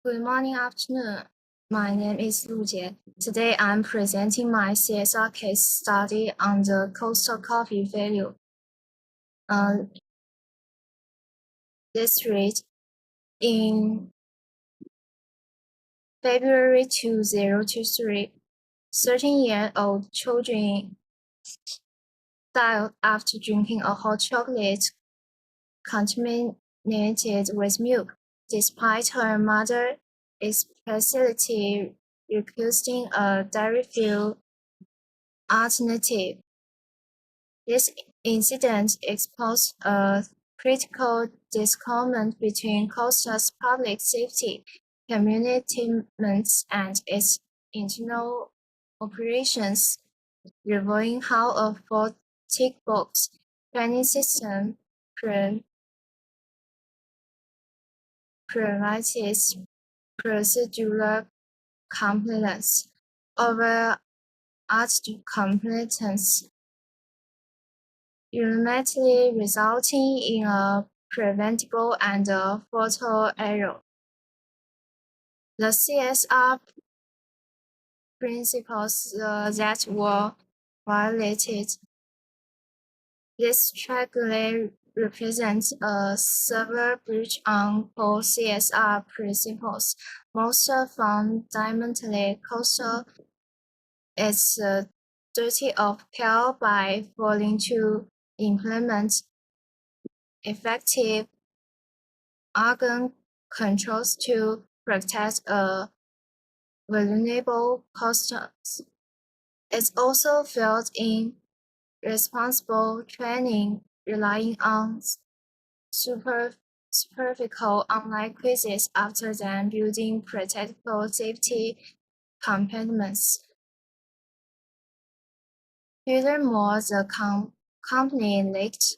Good morning, afternoon. My name is LU JIE. Today I'm presenting my CSR case study on the coastal coffee value district in February 2023. 13-year-old children died after drinking a hot chocolate contaminated with milk, despite her mother explicitly requesting a dairy-free alternative. This incident exposed a critical disconnect between Costa's public safety commitments and its internal operations, revealing how a full tick box training system provides procedural compliance over art competence, ultimately resulting in a preventable and fatal error. The CSR principles that were violated. This strictly represents a severe breach on core CSR principles. Most fundamentally, coastal its duty of care by failing to implement effective organ controls to protect vulnerable customers. It also failed in responsible training, relying on superficial online quizzes after then building practical safety components. Furthermore, the company lacked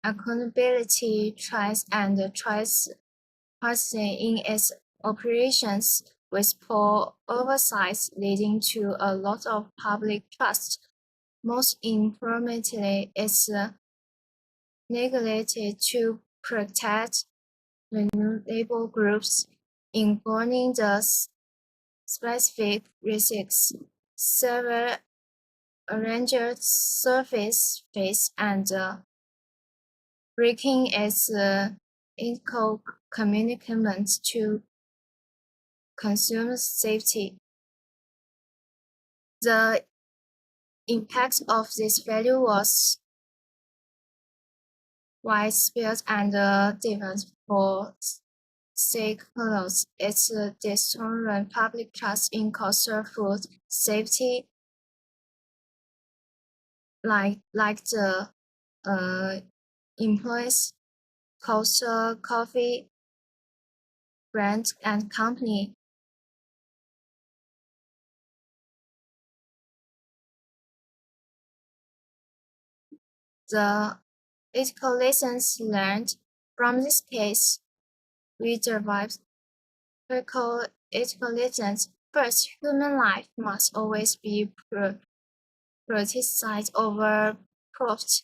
accountability, trust, and transparency in its operations, with poor oversight leading to a lot of public trust. Most importantly, it's neglected to protect vulnerable groups, ignoring the specific risks several arranged surface face and breaking its ethical commitment to consumer safety. The impact of this failure was widespread and different for stakeholders. It destroyed public trust in coastal food safety, like the employees, coastal coffee brand and company. The ethical lessons learned from this case, we derive critical ethical lessons. First, human life must always be prioritized over profit,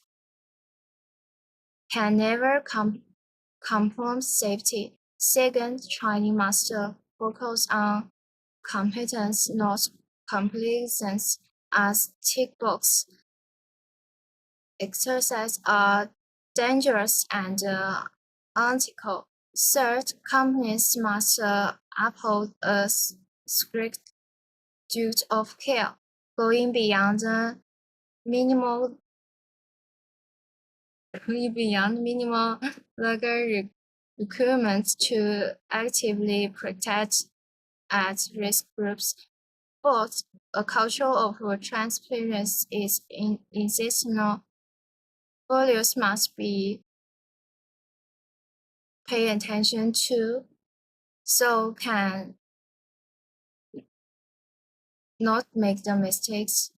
can never compromise safety. Second, training must focus on competence, not compliance, as tick box exercises are dangerous and unethical. Third, companies must uphold a strict duty of care, going beyond minimal legal requirements to actively protect at-risk groups. Fourth, a culture of transparency is essential. Values must be paid attention to, so can not make the mistakes.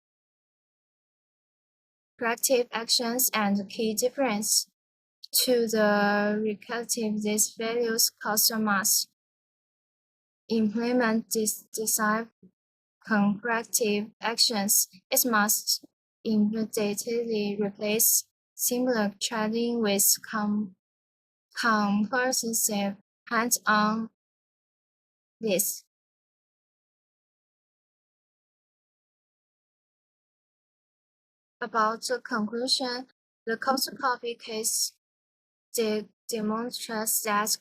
Corrective actions and key difference to the recursive these values customers implement decisive corrective actions. It must immediately replace similar training with comprehensive hands-on this. About the conclusion, the Costa Coffee case demonstrates that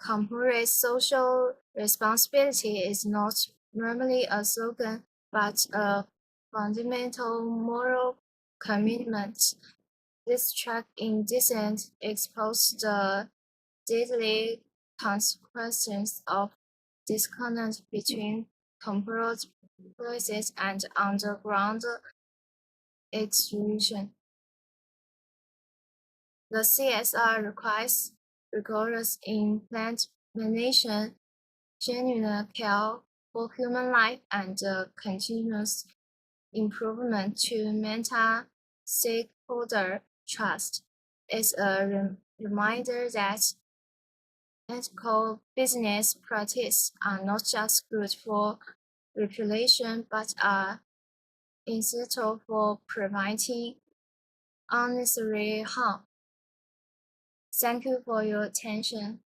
corporate social responsibility is not merely a slogan, but a fundamental moral commitment. This track in descent exposed the deadly consequences of disconnect between corporate policies and underground extrusion. The CSR requires rigorous implementation, genuine care for human life, and continuous improvement to maintain stakeholder trust. It's a reminder that ethical business practices are not just good for reputation but are essential for preventing unnecessary harm. Thank you for your attention.